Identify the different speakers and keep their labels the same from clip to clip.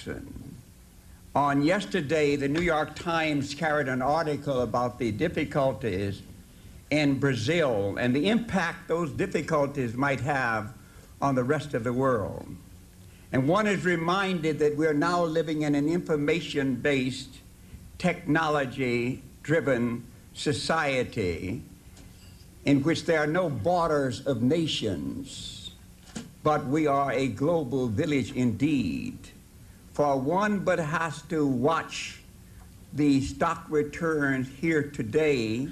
Speaker 1: Jackson. On yesterday, the New York Times carried an article about the difficulties in Brazil and the impact those difficulties might have on the rest of the world. And one is reminded that we're now living in an information-based, technology-driven society in which there are no borders of nations, but we are a global village indeed. For one but has to watch the stock returns here today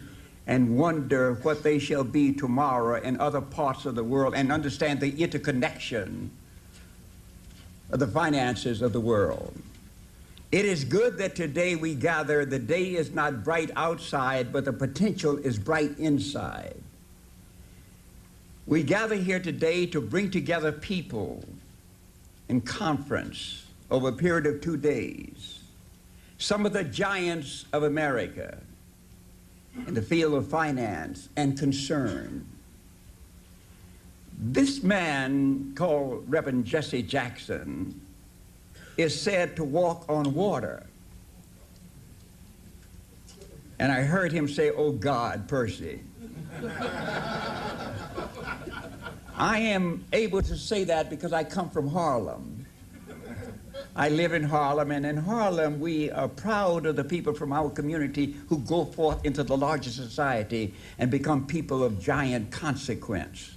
Speaker 1: and wonder what they shall be tomorrow in other parts of the world and understand the interconnection of the finances of the world. It is good that today we gather. The day is not bright outside, but the potential is bright inside. We gather here today to bring together people in conference over a period of 2 days. Some of the giants of America in the field of finance and concern. This man called Reverend Jesse Jackson is said to walk on water. And I heard him say, "Oh God, Percy." I am able to say that because I come from Harlem. I live in Harlem, and in Harlem we are proud of the people from our community who go forth into the larger society and become people of giant consequence.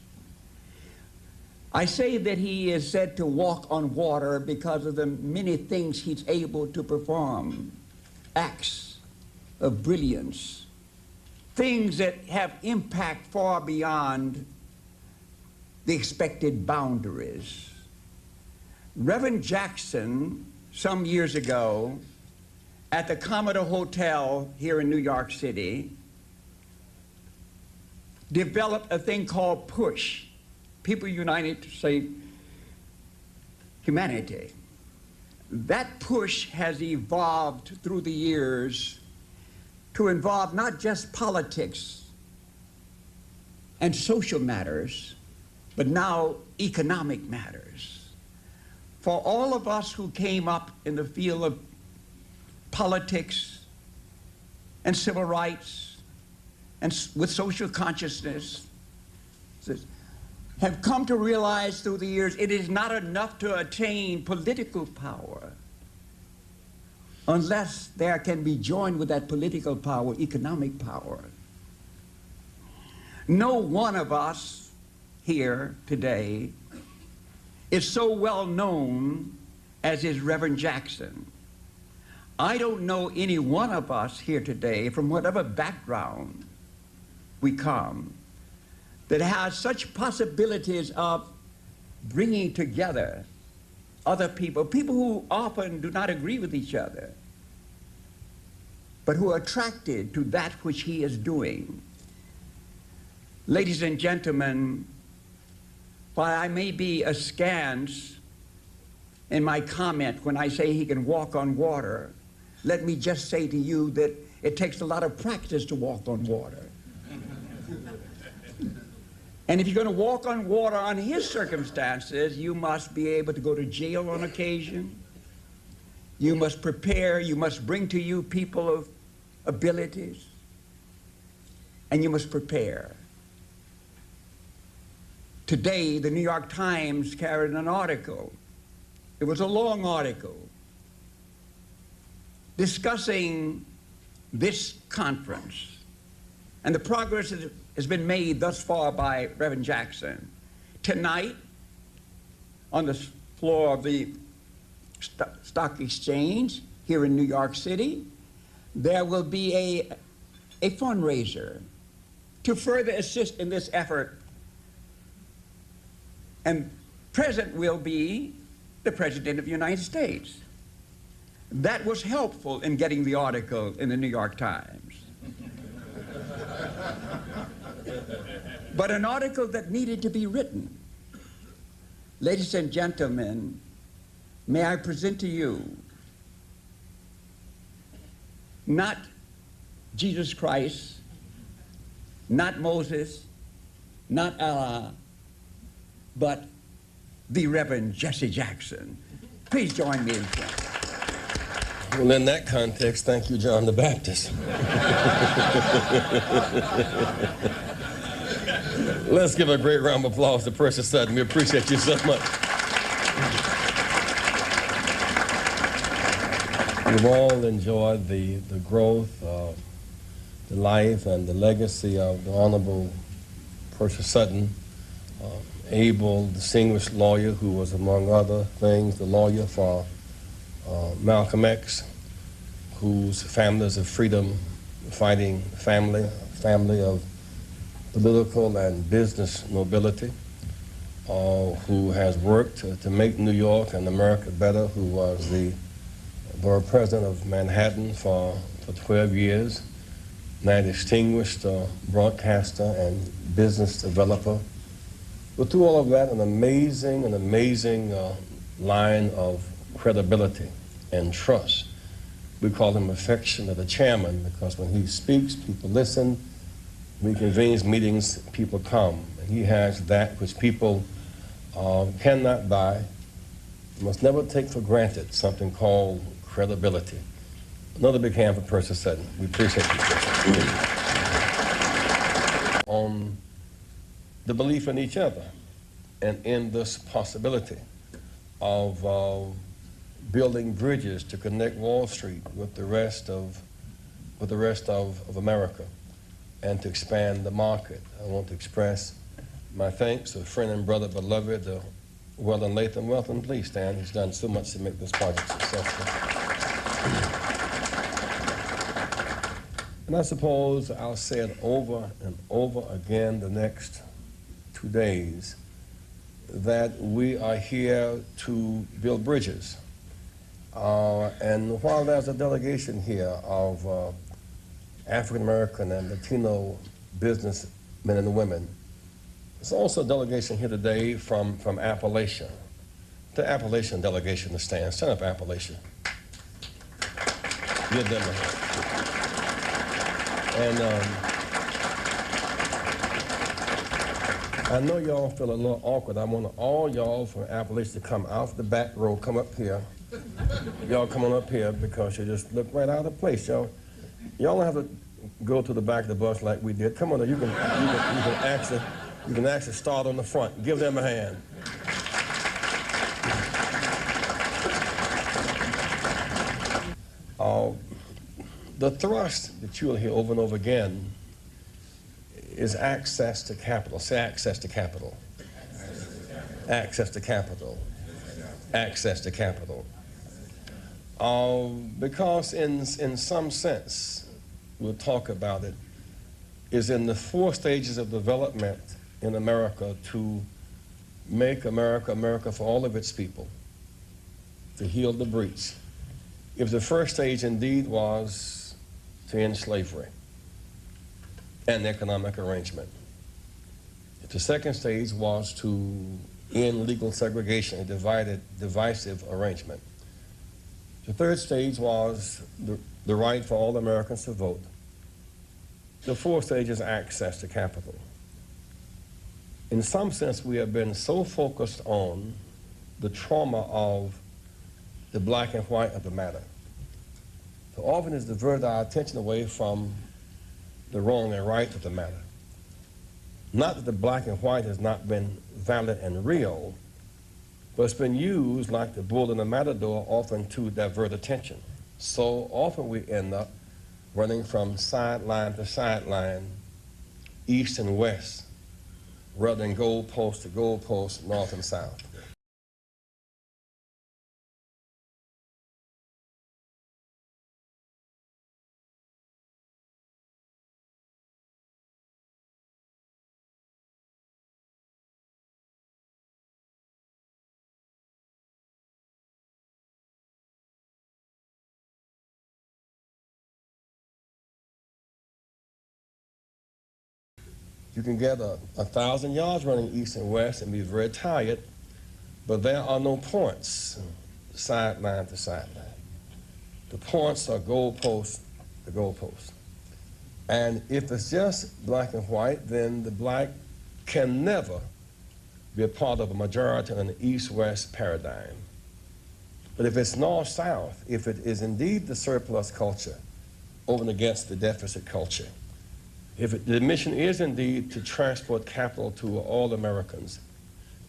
Speaker 1: I say that he is said to walk on water because of the many things he's able to perform, acts of brilliance, things that have impact far beyond the expected boundaries. Reverend Jackson, some years ago, at the Commodore Hotel here in New York City, developed a thing called PUSH, People United to Save Humanity. That PUSH has evolved through the years to involve not just politics and social matters, but now economic matters. For all of us who came up in the field of politics and civil rights and with social consciousness, have come to realize through the years it is not enough to attain political power unless there can be joined with that political power, economic power. No one of us here today is so well known as is Reverend Jackson. I don't know any one of us here today, from whatever background we come, that has such possibilities of bringing together other people, people who often do not agree with each other, but who are attracted to that which he is doing. Ladies and gentlemen, while I may be askance in my comment when I say he can walk on water, let me just say to you that it takes a lot of practice to walk on water. And if you're going to walk on water on his circumstances, you must be able to go to jail on occasion. You must prepare, you must bring to you people of abilities, and you must prepare. Today, the New York Times carried an article. It was a long article discussing this conference and the progress that has been made thus far by Reverend Jackson. Tonight, on the floor of the Stock Exchange here in New York City, there will be a fundraiser to further assist in this effort. And present will be the President of the United States. That was helpful in getting the article in the New York Times. But an article that needed to be written. Ladies and gentlemen, may I present to you not Jesus Christ, not Moses, not Allah, but the Reverend Jesse Jackson. Please join me in praying.
Speaker 2: Well, in that context, thank you, John the Baptist. Let's give a great round of applause to Precious Sutton. We appreciate you so much. We've all enjoyed the growth, the life, and the legacy of the Honorable Precious Sutton, able, distinguished lawyer who was, among other things, the lawyer for Malcolm X, whose families of freedom fighting family of political and business nobility, who has worked to make New York and America better, who was the borough president of Manhattan for 12 years, now distinguished broadcaster and business developer. But through all of that, an amazing line of credibility and trust. We call him affectionately the chairman because when he speaks, people listen. When he convenes meetings, people come. And he has that which people cannot buy, must never take for granted, something called credibility. Another big hand for Precious Sutton. We appreciate you. On the belief in each other and in this possibility of building bridges to connect Wall Street with the rest of America and to expand the market. I want to express my thanks to friend and brother beloved, Weldon Latham. Weldon, please stand. He's done so much to make this project successful. And I suppose I'll say it over and over again the next 2 days, that we are here to build bridges. And while there's a delegation here of African American and Latino businessmen and women, there's also a delegation here today from Appalachia. The Appalachian delegation to stand. Stand up, Appalachia. Give them a hand. And I know y'all feel a little awkward. I want all y'all from Appalachia to come out the back row, come up here. Y'all come on up here because you just look right out of place, y'all. Y'all don't have to go to the back of the bus like we did. Come on, you can actually start on the front. Give them a hand. The thrust that you'll hear over and over again is access to capital. Say access to capital. Access to capital. Access to capital. Because in some sense, we'll talk about it, is in the 4 stages of development in America to make America America for all of its people, to heal the breach. If the first stage indeed was to end slavery and economic arrangement, if the second stage was to end legal segregation, a divisive arrangement, the third stage was the right for all Americans to vote. The fourth stage is access to capital. In some sense, we have been so focused on the trauma of the black and white of the matter. So often it's diverted our attention away from the wrong and right of the matter. Not that the black and white has not been valid and real, but it's been used like the bull and the matador often to divert attention. So often we end up running from sideline to sideline, east and west, rather than goalpost to goalpost, north and south. You can get 1,000 yards running east and west and be very tired, but there are no points sideline to sideline. The points are goalpost to goalpost. And if it's just black and white, then the black can never be a part of a majority in an east-west paradigm. But if it's north-south, if it is indeed the surplus culture over and against the deficit culture, if the mission is indeed to transport capital to all Americans,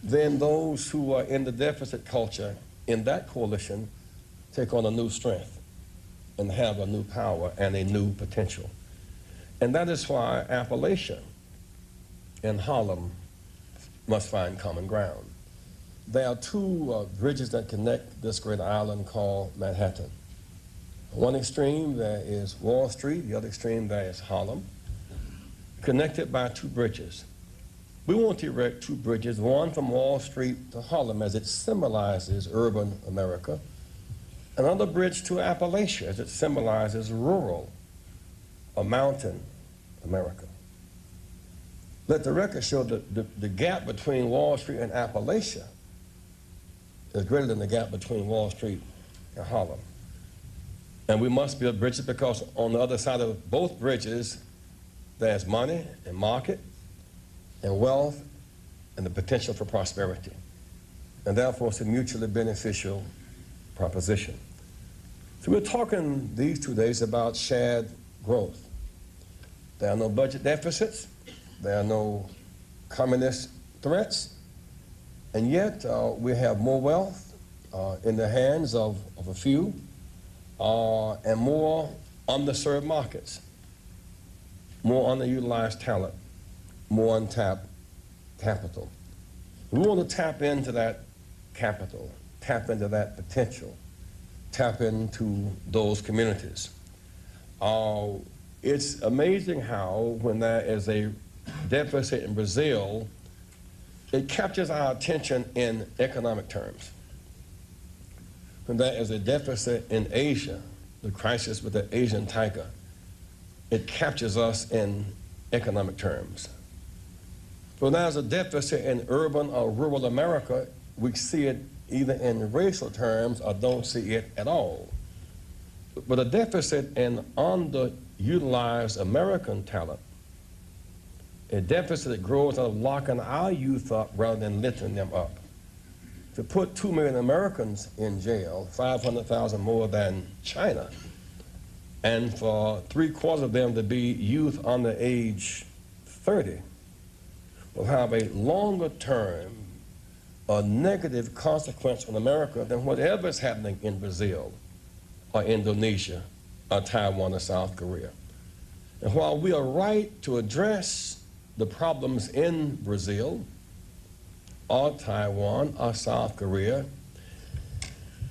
Speaker 2: then those who are in the deficit culture in that coalition take on a new strength and have a new power and a new potential. And that is why Appalachia and Harlem must find common ground. There are two bridges that connect this great island called Manhattan. One extreme there is Wall Street, the other extreme there is Harlem, connected by two bridges. We want to erect two bridges, one from Wall Street to Harlem as it symbolizes urban America, another bridge to Appalachia as it symbolizes rural or mountain America. Let the record show that the gap between Wall Street and Appalachia is greater than the gap between Wall Street and Harlem. And we must build bridges because on the other side of both bridges, there's money and market and wealth and the potential for prosperity. And therefore, it's a mutually beneficial proposition. So we're talking these 2 days about shared growth. There are no budget deficits. There are no communist threats. And yet, we have more wealth in the hands of a few and more underserved markets, more underutilized talent, more untapped capital. We want to tap into that capital, tap into that potential, tap into those communities. It's amazing how when there is a deficit in Brazil, it captures our attention in economic terms. When there is a deficit in Asia, the crisis with the Asian tiger, it captures us in economic terms. When there's a deficit in urban or rural America, we see it either in racial terms or don't see it at all. But a deficit in underutilized American talent, a deficit that grows out of locking our youth up rather than lifting them up. To put 2 million Americans in jail, 500,000 more than China, and for 3/4 of them to be youth under age 30, will have a longer term, a negative consequence on America than whatever is happening in Brazil or Indonesia or Taiwan or South Korea. And while we are right to address the problems in Brazil or Taiwan or South Korea,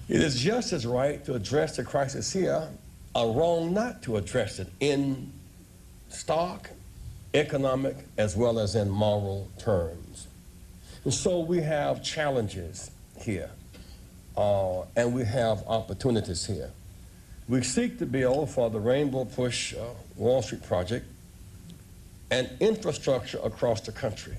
Speaker 2: it is just as right to address the crisis here or wrong not to address it in stark, economic, as well as in moral terms. And so we have challenges here, and we have opportunities here. We seek to build for the Rainbow Push Wall Street project and infrastructure across the country.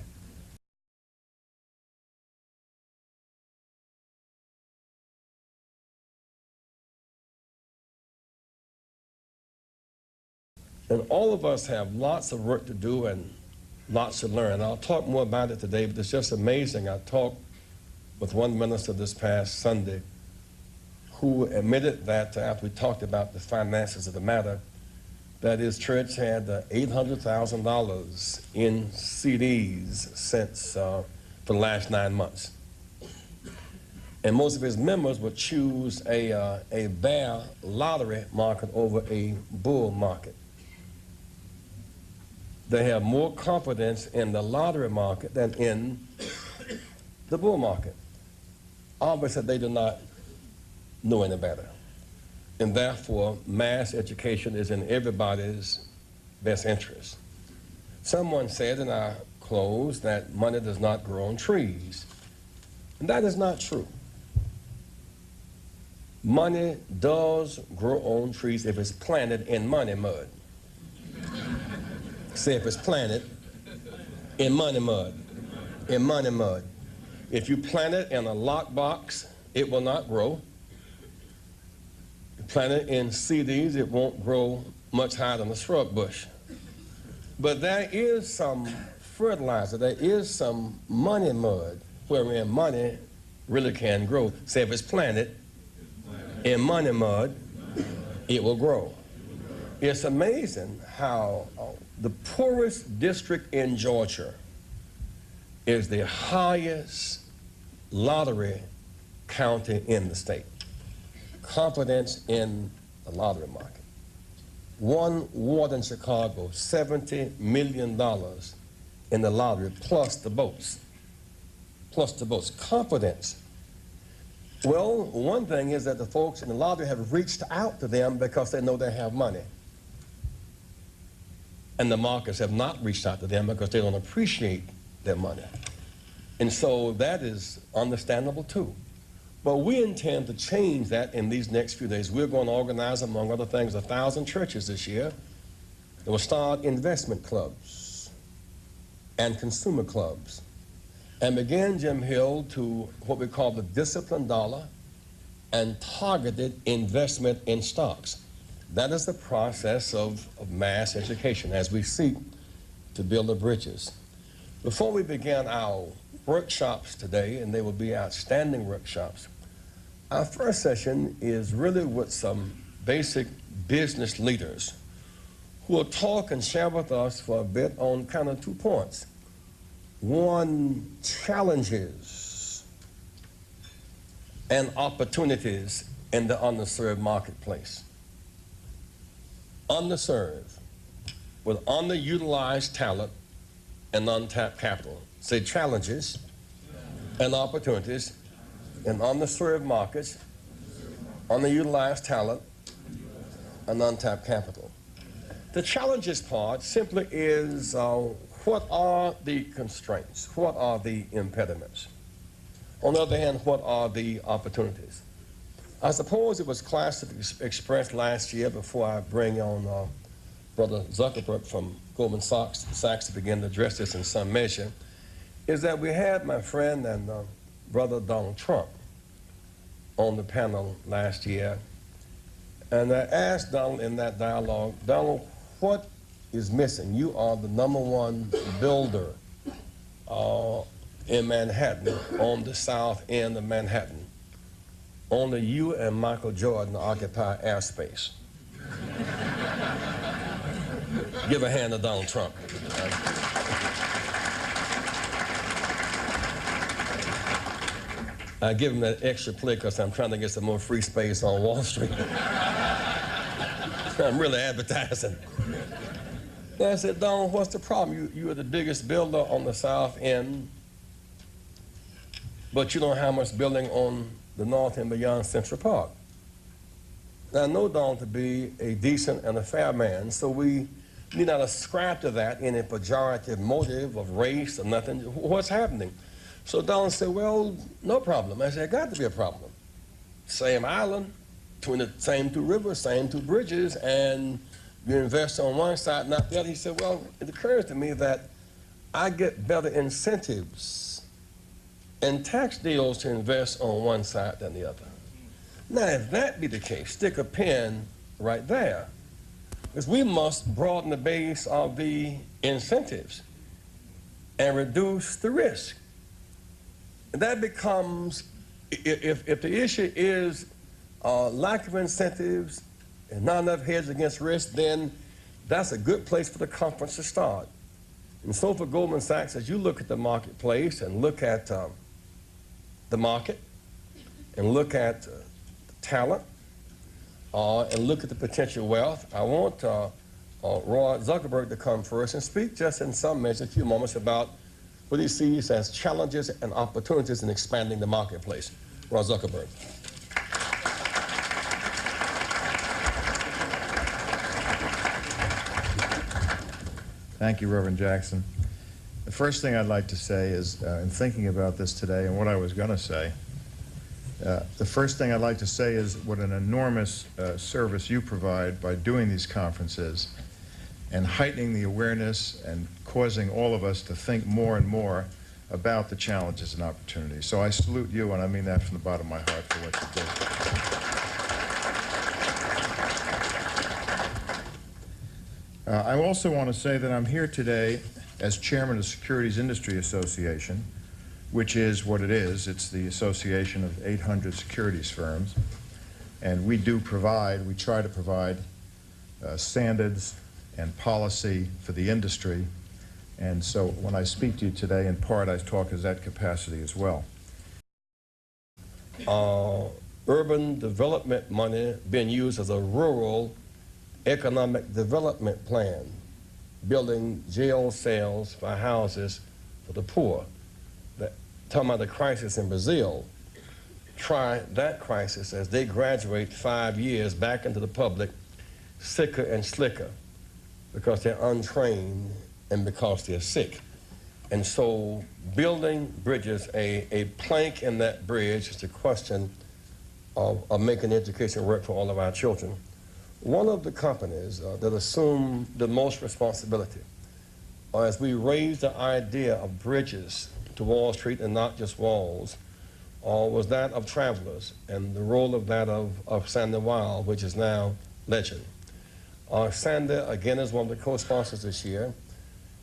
Speaker 2: And all of us have lots of work to do and lots to learn. I'll talk more about it today, but it's just amazing. I talked with one minister this past Sunday who admitted that after we talked about the finances of the matter, that his church had $800,000 in CDs since for the last 9 months. And most of his members would choose a bear lottery market over a bull market. They have more confidence in the lottery market than in the bull market. Obviously, they do not know any better. And therefore, mass education is in everybody's best interest. Someone said, and I close, that money does not grow on trees. And that is not true. Money does grow on trees if it's planted in money mud. Say if it's planted in money mud, in money mud. If you plant it in a lockbox, it will not grow. Plant it in CDs, it won't grow much higher than a shrub bush. But there is some fertilizer, there is some money mud wherein money really can grow. Say if it's planted in money mud, it will grow. It's amazing how the poorest district in Georgia is the highest lottery county in the state. Confidence in the lottery market. One ward in Chicago, $70 million in the lottery, plus the boats. Plus the boats. Confidence. Well, one thing is that the folks in the lottery have reached out to them because they know they have money. And the markets have not reached out to them because they don't appreciate their money. And so that is understandable too. But we intend to change that in these next few days. We're going to organize, among other things, 1,000 churches this year that will start investment clubs and consumer clubs and begin, Jim Hill, to what we call the disciplined dollar and targeted investment in stocks. That is the process of mass education as we seek to build the bridges. Before we begin our workshops today, and they will be outstanding workshops, our first session is really with some basic business leaders who will talk and share with us for a bit on kind of 2 points. One, challenges and opportunities in the underserved marketplace. Underserved with underutilized talent and untapped capital. Say challenges and opportunities in underserved markets, underutilized talent, and untapped capital. The challenges part simply is what are the constraints? What are the impediments? On the other hand, what are the opportunities? I suppose it was classically expressed last year before I bring on Brother Zuckerberg from Goldman Sachs to begin to address this in some measure, is that we had my friend and Brother Donald Trump on the panel last year. And I asked Donald in that dialogue, Donald, what is missing? You are the #1 builder in Manhattan, on the south end of Manhattan. Only you and Michael Jordan occupy airspace. Give a hand to Donald Trump. I give him that extra play because I'm trying to get some more free space on Wall Street. I'm really advertising. And I said, Donald, what's the problem? You are the biggest builder on the south end, but you don't have much building on the north end beyond Central Park. Now, I know Donald to be a decent and a fair man, so we need not ascribe to that any pejorative motive of race or nothing. What's happening? So Donald said, well, no problem. I said, got to be a problem. Same island, between the same 2 rivers, same 2 bridges, and you invest on one side, not the other. He said, well, it occurs to me that I get better incentives and tax deals to invest on one side than the other. Now, if that be the case, stick a pin right there, because we must broaden the base of the incentives and reduce the risk. And that becomes, if the issue is lack of incentives and not enough hedge against risk, then that's a good place for the conference to start. And so for Goldman Sachs, as you look at the marketplace and look at the market and look at talent and look at the potential wealth, I want Roy Zuckerberg to come first and speak just in some measure, a few moments about what he sees as challenges and opportunities in expanding the marketplace. Roy Zuckerberg.
Speaker 3: Thank you, Reverend Jackson. The first thing I'd like to say is, in thinking about this today and what I was going to say, the first thing I'd like to say is what an enormous service you provide by doing these conferences and heightening the awareness and causing all of us to think more and more about the challenges and opportunities. So I salute you, and I mean that from the bottom of my heart for what you do. I also want to say that I'm here today as chairman of the Securities Industry Association, which is what it is. It's the association of 800 securities firms. And we try to provide standards and policy for the industry. And so when I speak to you today, in part, I talk as that capacity as well.
Speaker 2: Urban development money being used as a rural economic development plan, building jail cells for houses for the poor. Talking about the crisis in Brazil, try that crisis as they graduate 5 years back into the public sicker and slicker because they're untrained and because they're sick. And so building bridges, a plank in that bridge is the question of making education work for all of our children. One of the companies that assumed the most responsibility as we raised the idea of bridges to Wall Street and not just walls was that of Travelers and the role of that of Sandy Weill, which is now legend. Sandy, again, is one of the co-sponsors this year.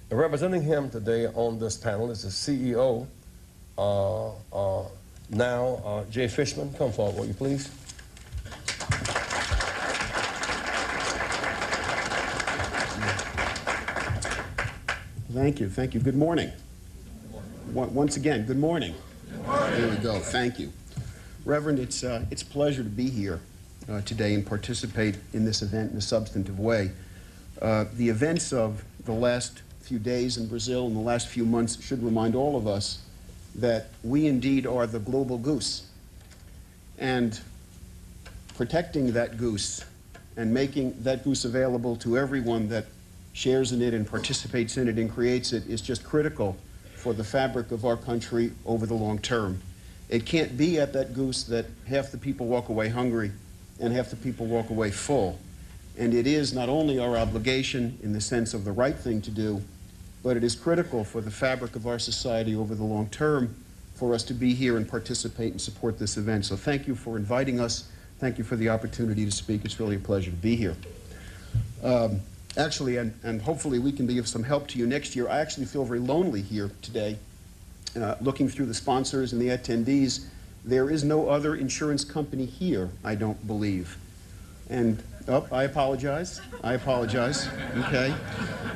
Speaker 2: And representing him today on this panel is the CEO, Jay Fishman. Come forward, will you please?
Speaker 4: Thank you, thank you. Good morning. Once again, good morning. Good morning. There we go, thank you. Reverend, it's a pleasure to be here today and participate in this event in a substantive way. The events of the last few days in Brazil and the last few months should remind all of us that we indeed are the global goose. And protecting that goose and making that goose available to everyone that shares in it and participates in it and creates it is just critical for the fabric of our country over the long term. It can't be at that goose that half the people walk away hungry and half the people walk away full. And it is not only our obligation in the sense of the right thing to do, but it is critical for the fabric of our society over the long term for us to be here and participate and support this event. So thank you for inviting us. Thank you for the opportunity to speak. It's really a pleasure to be here. Actually, and hopefully we can be of some help to you next year, I actually feel very lonely here today. Looking through the sponsors and the attendees, there is no other insurance company here, I don't believe. And, I apologize. I apologize. Okay.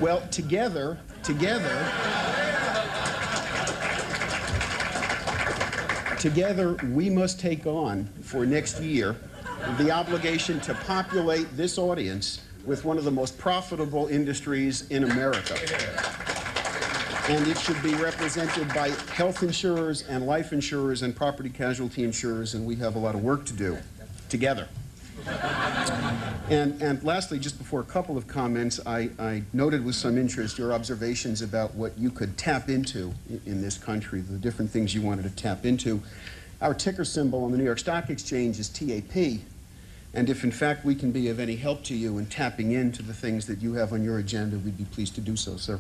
Speaker 4: Well, together, we must take on, for next year, the obligation to populate this audience with one of the most profitable industries in America. And it should be represented by health insurers and life insurers and property casualty insurers, and we have a lot of work to do together. And lastly, just before a couple of comments, I noted with some interest your observations about what you could tap into in this country, the different things you wanted to tap into. Our ticker symbol on the New York Stock Exchange is TAP, and if in fact we can be of any help to you in tapping into the things that you have on your agenda, we'd be pleased to do so, sir.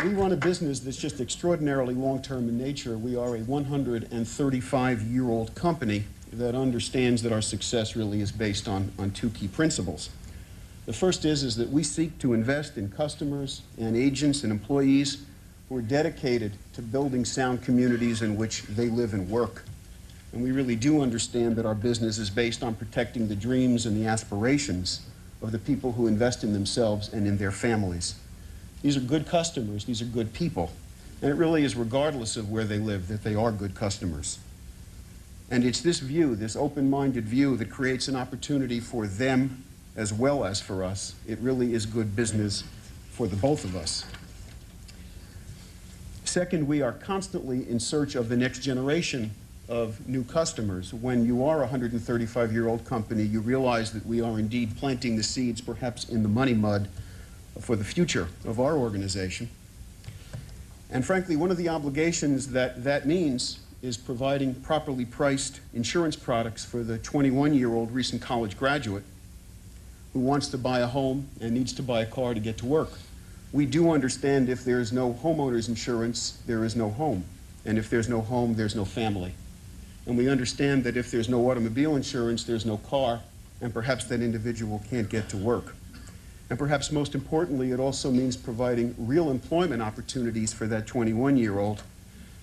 Speaker 4: We run a business that's just extraordinarily long-term in nature. We are a 135-year-old company that understands that our success really is based on two key principles. The first is that we seek to invest in customers and agents and employees who are dedicated to building sound communities in which they live and work. And we really do understand that our business is based on protecting the dreams and the aspirations of the people who invest in themselves and in their families. These are good customers, these are good people, and it really is regardless of where they live that they are good customers. And it's this view, this open-minded view, that creates an opportunity for them as well as for us. It really is good business for the both of us. Second, we are constantly in search of the next generation of new customers. When you are a 135-year-old company, you realize that we are indeed planting the seeds, perhaps in the money mud, for the future of our organization. And frankly, one of the obligations that means is providing properly priced insurance products for the 21-year-old recent college graduate who wants to buy a home and needs to buy a car to get to work. We do understand if there's no homeowner's insurance, there is no home. And if there's no home, there's no family. And we understand that if there's no automobile insurance, there's no car, and perhaps that individual can't get to work. And perhaps most importantly, it also means providing real employment opportunities for that 21-year-old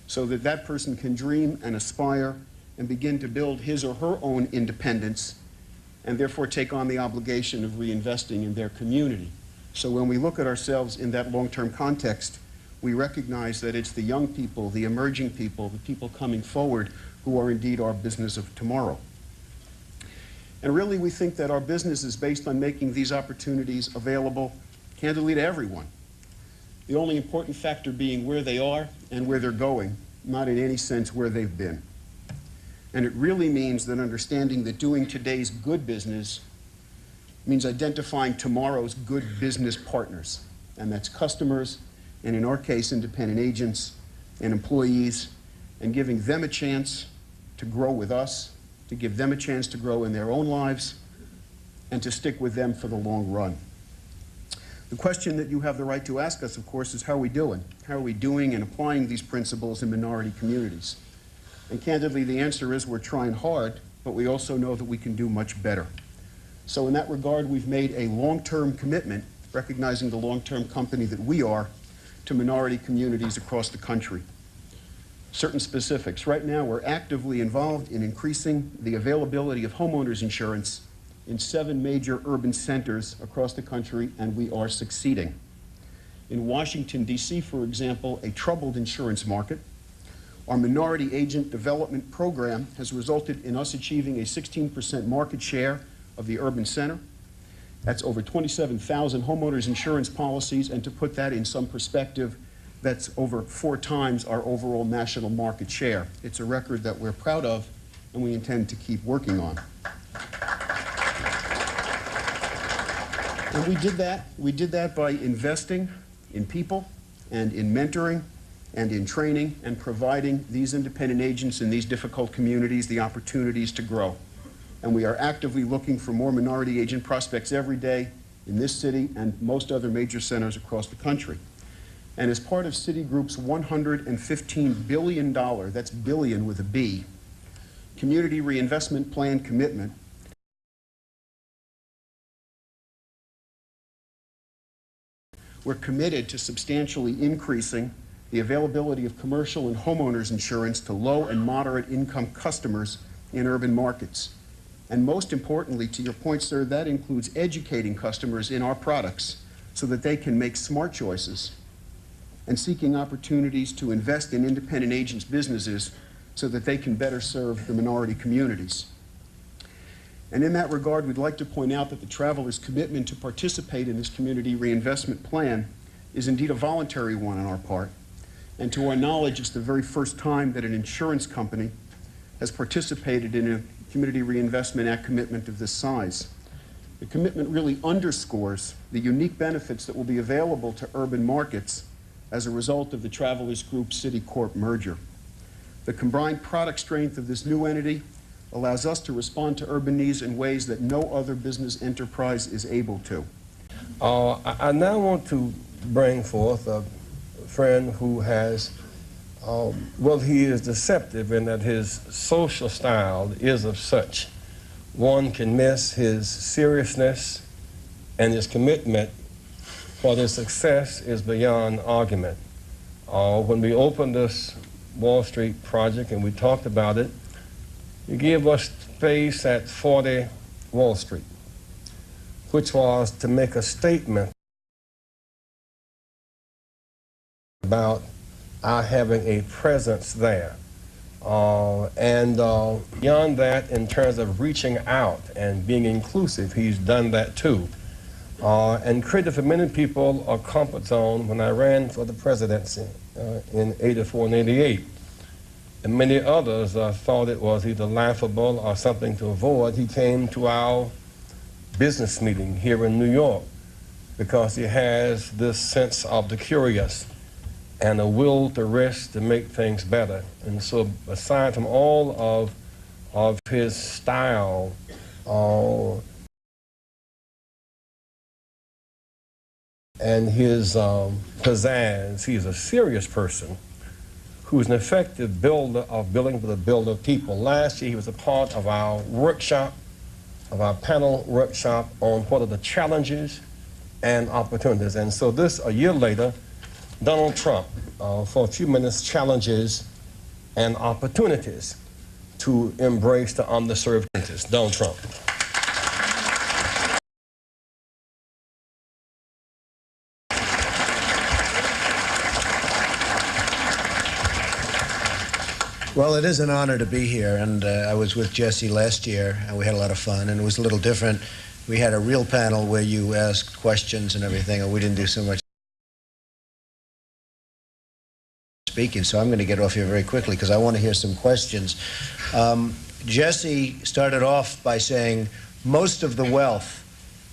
Speaker 4: so that that person can dream and aspire and begin to build his or her own independence and therefore take on the obligation of reinvesting in their community. So when we look at ourselves in that long-term context, we recognize that it's the young people, the emerging people, the people coming forward who are indeed our business of tomorrow. And really we think that our business is based on making these opportunities available candidly to everyone. The only important factor being where they are and where they're going, not in any sense where they've been. And it really means that understanding that doing today's good business means identifying tomorrow's good business partners. And that's customers, and in our case, independent agents and employees, and giving them a chance to grow with us, to give them a chance to grow in their own lives, and to stick with them for the long run. The question that you have the right to ask us, of course, is how are we doing? How are we doing in applying these principles in minority communities? And candidly, the answer is we're trying hard, but we also know that we can do much better. So in that regard, we've made a long-term commitment, recognizing the long-term company that we are, to minority communities across the country. Certain specifics. Right now, we're actively involved in increasing the availability of homeowners insurance in 7 major urban centers across the country, and we are succeeding. In Washington, D.C., for example, a troubled insurance market, our minority agent development program has resulted in us achieving a 16% market share of the urban center. That's over 27,000 homeowners insurance policies, and to put that in some perspective, that's over 4 times our overall national market share. It's a record that we're proud of and we intend to keep working on. And we did that by investing in people and in mentoring and in training and providing these independent agents in these difficult communities the opportunities to grow. And we are actively looking for more minority agent prospects every day in this city and most other major centers across the country. And as part of Citigroup's $115 billion, that's billion with a B, Community Reinvestment Plan commitment, we're committed to substantially increasing the availability of commercial and homeowners insurance to low and moderate income customers in urban markets. And most importantly, to your point, sir, that includes educating customers in our products so that they can make smart choices and seeking opportunities to invest in independent agents' businesses so that they can better serve the minority communities. And in that regard, we'd like to point out that the Travelers' commitment to participate in this community reinvestment plan is indeed a voluntary one on our part. And to our knowledge, it's the very first time that an insurance company has participated in a Community Reinvestment Act commitment of this size. The commitment really underscores the unique benefits that will be available to urban markets as a result of the Travelers Group Citicorp merger. The combined product strength of this new entity allows us to respond to urban needs in ways that no other business enterprise is able to.
Speaker 2: I now want to bring forth a friend who has, well, he is deceptive in that his social style is of such. One can miss his seriousness, and his commitment for their success is beyond argument. When we opened this Wall Street project and we talked about it, he gave us space at 40 Wall Street, which was to make a statement about our having a presence there. And beyond that, in terms of reaching out and being inclusive, he's done that too. And created for many people a comfort zone when I ran for the presidency in '84 and '88. And many others thought it was either laughable or something to avoid. He came to our business meeting here in New York because he has this sense of the curious. and a will to rest to make things better. And so aside from all of his style, and his pizzazz, he's a serious person who's an effective builder of building for the builder of people. Last year he was a part of our workshop, of our panel workshop on what are the challenges and opportunities. And so this, a year later, Donald Trump, for a few minutes, challenges and opportunities to embrace the underserved communities. Donald Trump.
Speaker 5: Well, it is an honor to be here, and I was with Jesse last year, and we had a lot of fun, and it was a little different. We had a real panel where you asked questions and everything, and we didn't do so much speaking, so I'm going to get off here very quickly because I want to hear some questions. Jesse started off by saying most of the wealth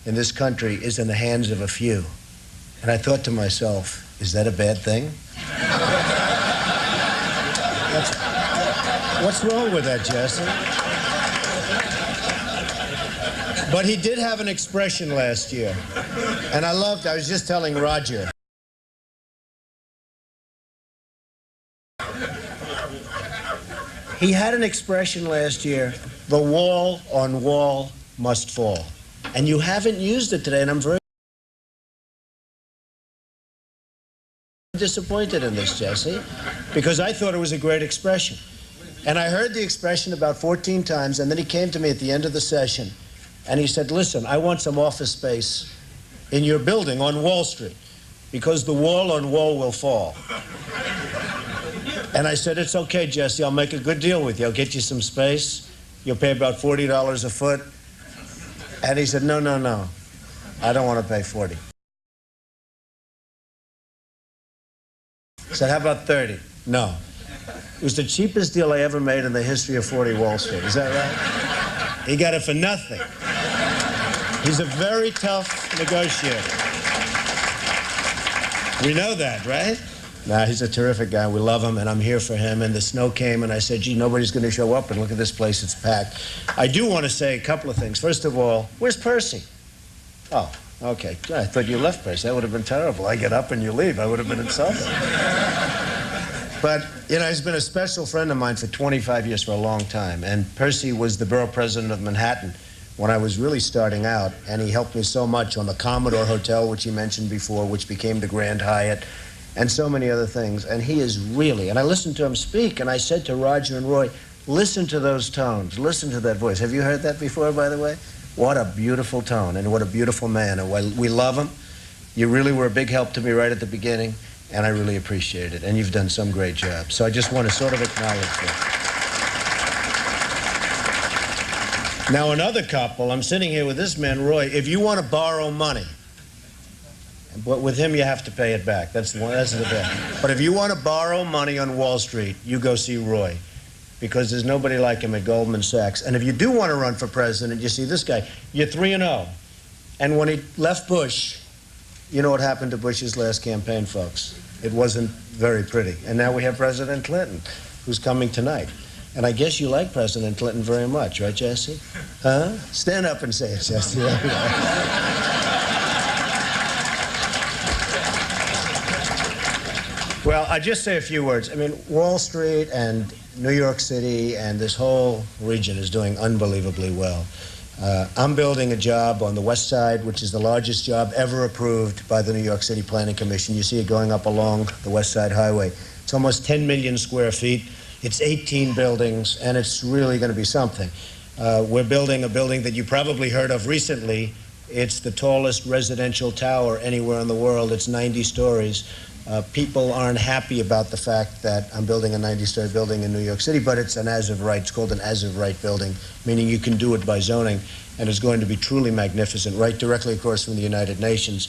Speaker 5: in this country is in the hands of a few, and I thought to myself, is that a bad thing? What's wrong with that, Jesse? But he did have an expression last year, and I was just telling Roger. He had an expression last year, the wall on wall must fall. And you haven't used it today, and I'm very disappointed in this, Jesse, because I thought it was a great expression. And I heard the expression about 14 times, and then he came to me at the end of the session, and he said, listen, I want some office space in your building on Wall Street, because the wall on wall will fall. And I said, it's okay, Jesse, I'll make a good deal with you. I'll get you some space. You'll pay about $40 a foot. And he said, no, no, no, I don't want to pay 40. I said, how about 30? No. It was the cheapest deal I ever made in the history of 40 Wall Street. Is that right? He got it for nothing. He's a very tough negotiator. We know that, right? Nah, he's a terrific guy. We love him, and I'm here for him. And the snow came, and I said, gee, nobody's going to show up, and look at this place, it's packed. I do want to say a couple of things. First of all, where's Percy? Oh, okay. I thought you left, Percy. That would have been terrible. I get up and you leave. I would have been insulted. But, you know, he's been a special friend of mine for 25 years, for a long time. And Percy was the borough president of Manhattan when I was really starting out, and he helped me so much on the Commodore Hotel, which he mentioned before, which became the Grand Hyatt, and so many other things. And he is really, and I listened to him speak, and I said to Roger and Roy, listen to those tones, listen to that voice. Have you heard that before, by the way? What a beautiful tone, and what a beautiful man, and we love him. You really were a big help to me right at the beginning, and I really appreciate it, and you've done some great job. So I just want to sort of acknowledge that. Now, another couple, I'm sitting here with this man, Roy. If you want to borrow money, but with him you have to pay it back. That's the best. But if you want to borrow money on Wall Street, you go see Roy, because there's nobody like him at Goldman Sachs. And if you do want to run for president, you see this guy. You're 3-0. And when he left Bush, you know what happened to Bush's last campaign, folks? It wasn't very pretty. And now we have President Clinton, who's coming tonight. And I guess you like President Clinton very much, right, Jesse? Huh? Stand up and say it, Jesse. Well, I'll just say a few words. I mean, Wall Street and New York City and this whole region is doing unbelievably well. I'm building a job on the West Side, which is the largest job ever approved by the New York City Planning Commission. You see it going up along the West Side Highway. It's almost 10 million square feet. It's 18 buildings, and it's really going to be something. We're building a building that you probably heard of recently. It's the tallest residential tower anywhere in the world. It's 90 stories. People aren't happy about the fact that I'm building a 90-story building in New York City, but it's an as-of-right. It's called an as-of-right building, meaning you can do it by zoning, and it's going to be truly magnificent, right directly across from the United Nations.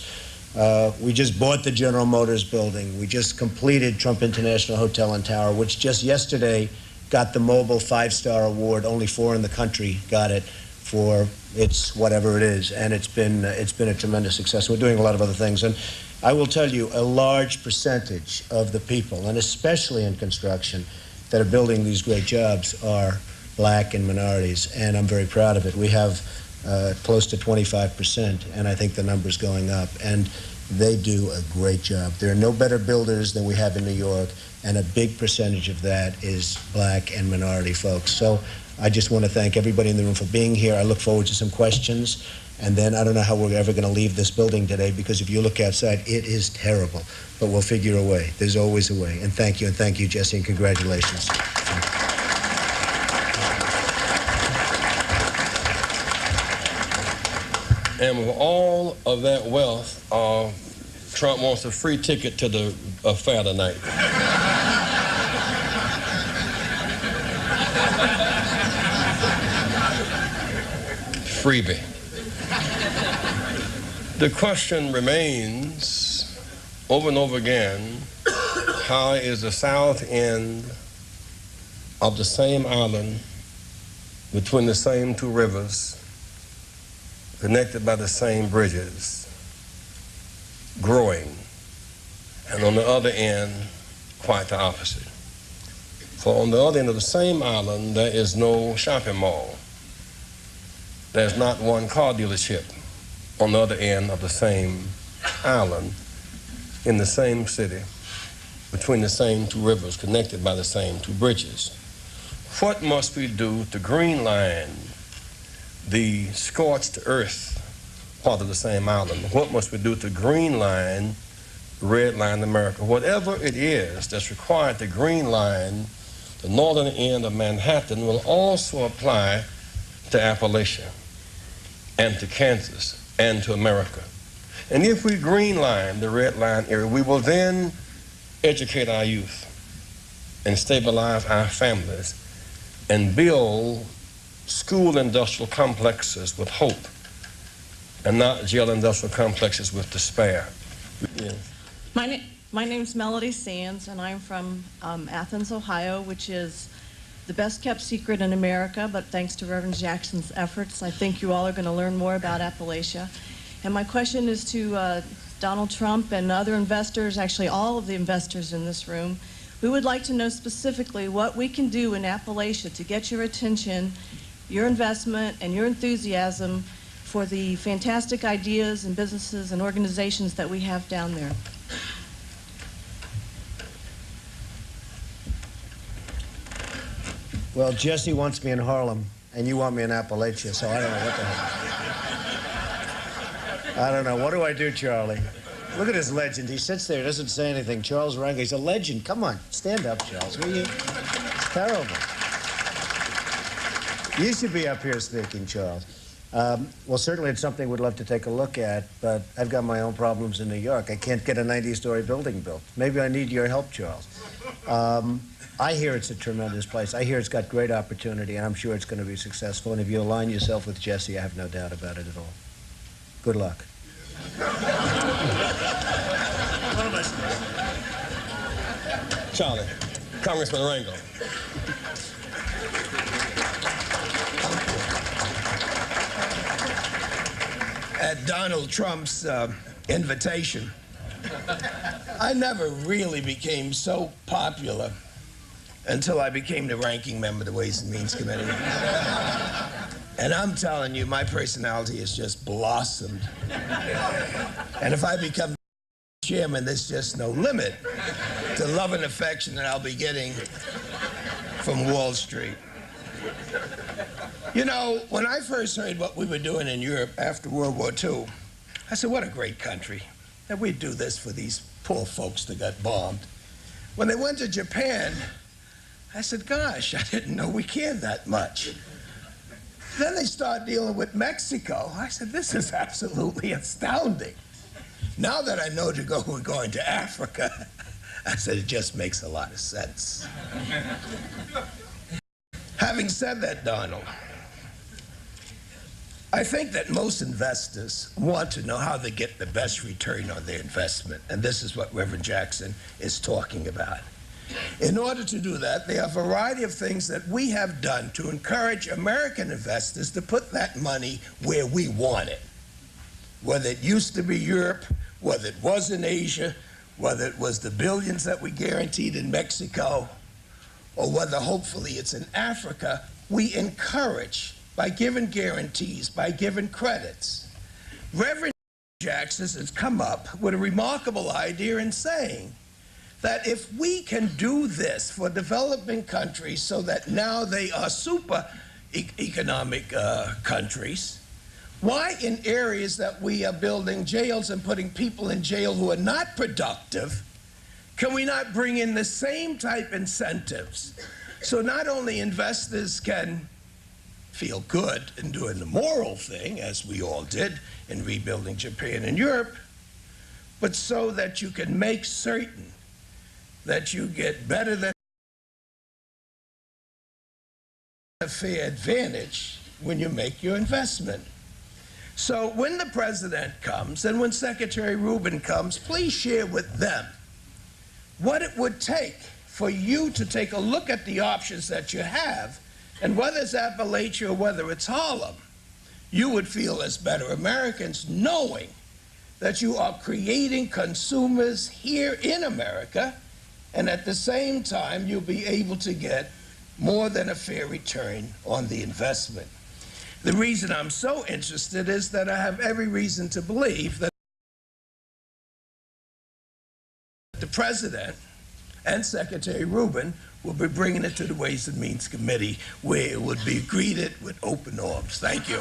Speaker 5: We just bought the General Motors building. We just completed Trump International Hotel and Tower, which just yesterday got the Mobile 5-star award. Only 4 in the country got it for its whatever it is, and it's been a tremendous success. We're doing a lot of other things, and I will tell you a large percentage of the people, and especially in construction, that are building these great jobs are black and minorities, and I'm very proud of it. We have close to 25%, and I think the number's going up, and they do a great job. There are no better builders than we have in New York, and a big percentage of that is black and minority folks. So I just want to thank everybody in the room for being here. I look forward to some questions, and then I don't know how we're ever going to leave this building today, because if you look outside, it is terrible, but we'll figure a way. There's always a way. And thank you, Jesse, and congratulations.
Speaker 2: And with all of that wealth, Trump wants a free ticket to the fair tonight. Freebie. The question remains over and over again, how is the south end of the same island between the same two rivers, connected by the same bridges, growing, and on the other end, quite the opposite? For on the other end of the same island, there is no shopping mall. There's not one car dealership on the other end of the same island, in the same city, between the same two rivers, connected by the same two bridges. What must we do to greenline the scorched earth part of the same island? What must we do to greenline, redline America? Whatever it is that's required to greenline the northern end of Manhattan will also apply to Appalachia and to Kansas and to America. And if we greenline the red line area, we will then educate our youth and stabilize our families and build school industrial complexes with hope and not jail industrial complexes with despair. Yes.
Speaker 6: My name's Melody Sands, and I'm from Athens, Ohio, which is the best kept secret in America, but thanks to Reverend Jackson's efforts, I think you all are going to learn more about Appalachia. And my question is to Donald Trump and other investors, actually all of the investors in this room. We would like to know specifically what we can do in Appalachia to get your attention, your investment, and your enthusiasm for the fantastic ideas and businesses and organizations that we have down there.
Speaker 5: Well, Jesse wants me in Harlem, and you want me in Appalachia, so I don't know what the heck. I don't know. What do I do, Charlie? Look at his legend. He sits there, doesn't say anything. Charles Rangel, he's a legend. Come on, stand up, Charles. Will you? It's terrible. You should be up here speaking, Charles. Well, certainly it's something we'd love to take a look at, but I've got my own problems in New York. I can't get a 90-story building built. Maybe I need your help, Charles. I hear it's a tremendous place. I hear it's got great opportunity, and I'm sure it's going to be successful. And if you align yourself with Jesse, I have no doubt about it at all. Good luck.
Speaker 2: Charlie, Congressman Rangel.
Speaker 7: At Donald Trump's invitation, I never really became so popular until I became the ranking member of the Ways and Means Committee. And I'm telling you, my personality has just blossomed. And if I become chairman, there's just no limit to love and affection that I'll be getting from Wall Street. You know, when I first heard what we were doing in Europe after World War II, I said, what a great country that we'd do this for these poor folks that got bombed. When they went to Japan, I said, gosh, I didn't know we cared that much. Then they started dealing with Mexico. I said, this is absolutely astounding. Now that I know we're going to Africa, I said, it just makes a lot of sense. Having said that, Donald, I think that most investors want to know how they get the best return on their investment, and this is what Reverend Jackson is talking about. In order to do that, there are a variety of things that we have done to encourage American investors to put that money where we want it. Whether it used to be Europe, whether it was in Asia, whether it was the billions that we guaranteed in Mexico, or whether hopefully it's in Africa, we encourage by giving guarantees, by giving credits. Reverend Jackson has come up with a remarkable idea in saying that if we can do this for developing countries so that now they are super economic countries, why in areas that we are building jails and putting people in jail who are not productive, can we not bring in the same type incentives so not only investors can feel good in doing the moral thing, as we all did in rebuilding Japan and Europe, but so that you can make certain that you get better than a fair advantage when you make your investment. So when the president comes and when Secretary Rubin comes, please share with them what it would take for you to take a look at the options that you have, and whether it's Appalachia or whether it's Harlem, you would feel as better Americans knowing that you are creating consumers here in America, and at the same time you'll be able to get more than a fair return on the investment. The reason I'm so interested is that I have every reason to believe that the President and Secretary Rubin will be bringing it to the Ways and Means Committee, where it would be greeted with open arms. Thank you.